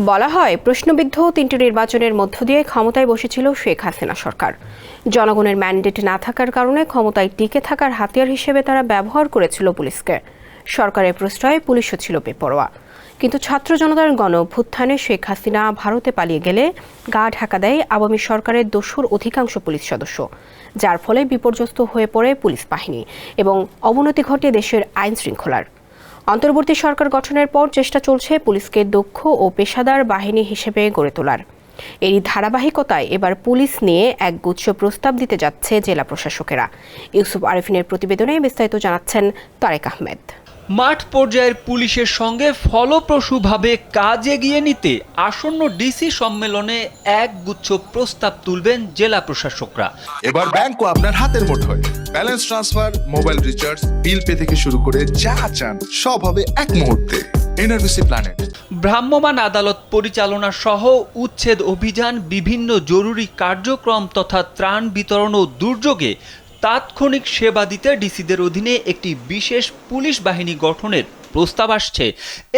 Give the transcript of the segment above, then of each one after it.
বলা হয় প্রশ্নবিদ্ধ তিনটি নির্বাচনের মধ্য দিয়ে ক্ষমতায় বসেছিল শেখ হাসিনা সরকার। জনগণের ম্যান্ডেট না থাকার কারণে ক্ষমতায় টিকে থাকার হাতিয়ার হিসেবে তারা ব্যবহার করেছিল পুলিশকে। সরকারের প্রশ্রয়ে পুলিশও ছিল বেপরোয়া। কিন্তু ছাত্র জনতার গণ অভ্যুত্থানে শেখ হাসিনা ভারতে পালিয়ে গেলে গা ঢাকা দেয় আওয়ামী সরকারের দস্যুর অধিকাংশ পুলিশ সদস্য, যার ফলে বিপর্যস্ত হয়ে পড়ে পুলিশ বাহিনী এবং অবনতি ঘটে দেশের আইন শৃঙ্খলার। অন্তর্বর্তী সরকার গঠনের পর চেষ্টা চলছে পুলিশকে দক্ষ ও পেশাদার বাহিনী হিসেবে গড়ে তোলার। এরই ধারাবাহিকতায় এবার পুলিশ নিয়ে একগুচ্ছ প্রস্তাব দিতে যাচ্ছে জেলা প্রশাসকেরা। ইউসুফ আরিফিনের প্রতিবেদনে বিস্তারিত জানাচ্ছেন তারেক আহমেদ। মাঠ পর্যায়ের পুলিশের সঙ্গে ফলপ্রসূভাবে কাজ এগিয়ে নিতে আসন্ন ডিসি সম্মেলনে একগুচ্ছ প্রস্তাব তুলবেন জেলা প্রশাসকরা। এবার ব্যাংকও আপনার হাতের মুঠোয়। Balance transfer, mobile recharge, bill pay থেকে শুরু করে যা চান সব হবে এক মুহূর্তে। NRBC planet. ভ্রাম্যমাণ আদালত পরিচালনা সহ উচ্ছেদ অভিযান, বিভিন্ন জরুরি কার্যক্রম তথা ত্রাণ বিতরণ ও দুর্যোগে তাৎক্ষণিক সেবা দিতে ডিসিদের অধীনে একটি বিশেষ পুলিশ বাহিনী গঠনের প্রস্তাব আসছে।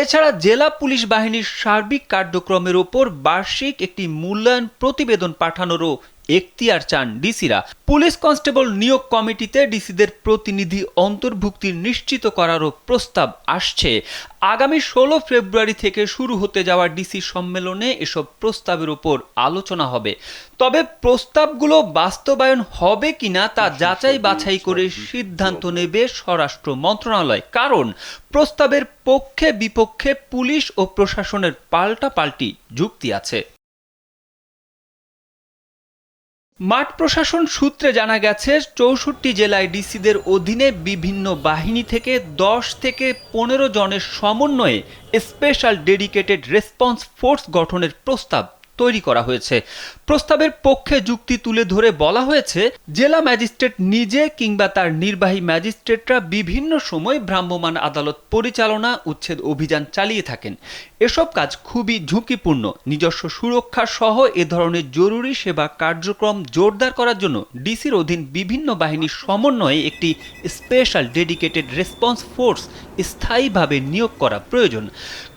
এছাড়া জেলা পুলিশ বাহিনীর সার্বিক কার্যক্রমের ওপর বার্ষিক একটি মূল্যায়ন প্রতিবেদন পাঠানোরও এখতিয়ার চান ডিসিরা। পুলিশ কনস্টেবল নিয়োগ কমিটিতে ডিসিদের প্রতিনিধি অন্তর্ভুক্তি নিশ্চিত করারও প্রস্তাব আসছে। আগামী 16 ফেব্রুয়ারি থেকে শুরু হতে যাওয়া ডিসি সম্মেলনে এসব প্রস্তাবের উপর আলোচনা হবে। তবে প্রস্তাবগুলো বাস্তবায়ন হবে কিনা তা যাচাই বাছাই করে সিদ্ধান্ত নেবে স্বরাষ্ট্র মন্ত্রণালয়। কারণ প্রস্তাবের পক্ষে বিপক্ষে পুলিশ ও প্রশাসনের পাল্টাপাল্টি যুক্তি আছে। মাঠ প্রশাসন সূত্রে জানা গেছে 64 জেলায় ডিসিদের অধীনে বিভিন্ন বাহিনী থেকে 10 থেকে 15 জনের সমন্বয়ে স্পেশাল ডেডিকেটেড রেসপন্স ফোর্স গঠনের প্রস্তাব তৈরি করা হয়েছে। প্রস্তাবের পক্ষে যুক্তি তুলে ধরে বলা হয়েছে, জেলা ম্যাজিস্ট্রেট নিজে কিংবা তার নির্বাহী ম্যাজিস্ট্রেটরা বিভিন্ন সময় ভ্রাম্যমাণ আদালত পরিচালনা, উচ্ছেদ অভিযান চালিয়ে থাকেন। এসব কাজ খুবই ঝুঁকিপূর্ণ। নিজস্ব সুরক্ষা সহ এ ধরনের জরুরি সেবা কার্যক্রম জোরদার করার জন্য ডিসির অধীন বিভিন্ন বাহিনীর সমন্বয়ে একটি স্পেশাল ডেডিকেটেড রেসপন্স ফোর্স স্থায়ীভাবে নিয়োগ করা প্রয়োজন।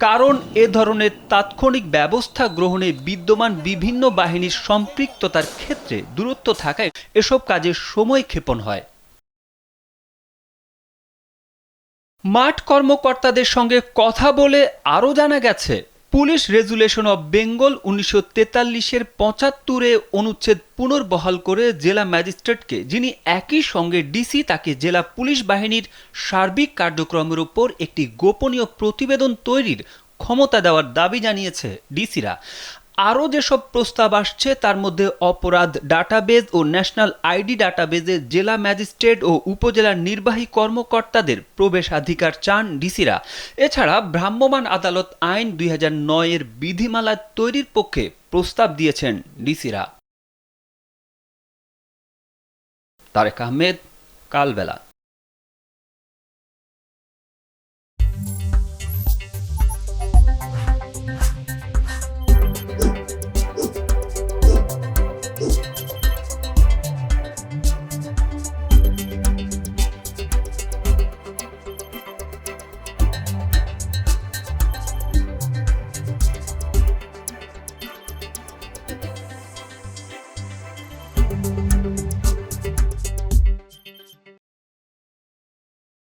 কারণ এ ধরনের তাৎক্ষণিক ব্যবস্থা গ্রহণে বিদ্যমান বিভিন্ন বাহিনীর সম্পৃক্ততার ক্ষেত্রে দূরত্ব থাকায় এসব কাজের সময় ক্ষেপণ হয়। মাঠ কর্মকর্তাদের সঙ্গে কথা বলে আরও জানা গেছে, পুলিশ রেজুলেশন অব বেঙ্গল 1943-এর 75-এ অনুচ্ছেদ পুনর্বহাল করে জেলা ম্যাজিস্ট্রেটকে, যিনি একই সঙ্গে ডিসি, তাকে জেলা পুলিশ বাহিনীর সার্বিক কার্যক্রমের উপর একটি গোপনীয় প্রতিবেদন তৈরির ক্ষমতা দেওয়ার দাবি জানিয়েছে ডিসিরা। আরও যেসব প্রস্তাব আসছে তার মধ্যে অপরাধ ডাটাবেজ ও ন্যাশনাল আইডি ডাটাবেজে জেলা ম্যাজিস্ট্রেট ও উপজেলার নির্বাহী কর্মকর্তাদের প্রবেশাধিকার চান ডিসিরা। এছাড়া ভ্রাম্যমাণ আদালত আইন 2009-এর বিধিমালা তৈরির পক্ষে প্রস্তাব দিয়েছেন ডিসিরা। তারেক আহমেদ, কালবেলা।